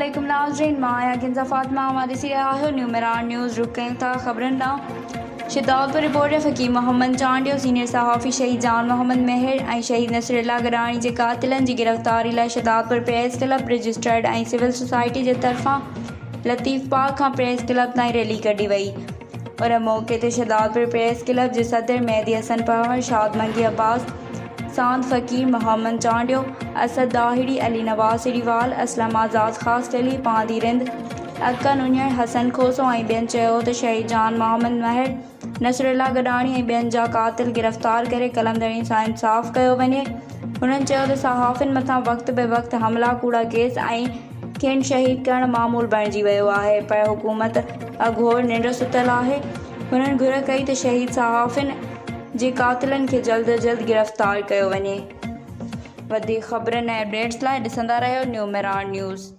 अस्सलामुअलैकुम नाज़रीन, मां आहियां किंज़ा फ़ातिमा। हमारे ॾिसी रहिया आहियो न्यू मिरार न्यूज़। रुक कयूं था ख़बरुनि ॾांहुं। शहदादपुर रिपोर्टर फ़कीर मोहम्मद चांडियो, सीनियर सहाफ़ी शहीद जान मोहम्मद महर ऐं शहीद नसरुल्लाह गडाणी जे क़ातिलनि जी गिरफ़्तारी लाइ शहदादपुर प्रेस क्लब, रजिस्टर्ड ऐं सिविल सोसाइटी जे तरफ़ां लतीफ़ पार्क खां प्रेस क्लब ताईं रैली कढी वई। उन मौक़े ते शहदादपुर प्रेस क्लब जे सदर मेहदी हसन पवर, शाद मंगी अब्बास, सांद फ़कीर मोहम्मद चांडियो, असद दाहिड़ी, अली नवाज़ सिरीवाल, असलम आज़ाद ख़ास अली, पांदी रिंद, अक्का नुञर, हसन खोसो ऐं ॿियनि चयो त शहीद जान मोहम्मद महर, नसरुल्लाह गडाणी ऐं ॿियनि जा क़ातिल गिरफ़्तार करे क़लमदड़नि सां इंसाफ़ कयो वञे। हुननि चयो त सहाफ़ियुनि मथां वक़्त बे वक़्त हमला, कूड़ा केस ऐं खेनि शहीद करणु मामूल बणिजी वियो आहे, पर हुकूमत अघोर निंड सुतल आहे। हुननि घुर कई त शहीद सहाफ़ियुनि जे क़ातिलनि खे जल्द जल्द गिरफ़्तार कयो वञे। वधीक ख़बरुनि ऐं अपडेट्स लाइ ॾिसंदा रहियो न्यू मिरार न्यूज़।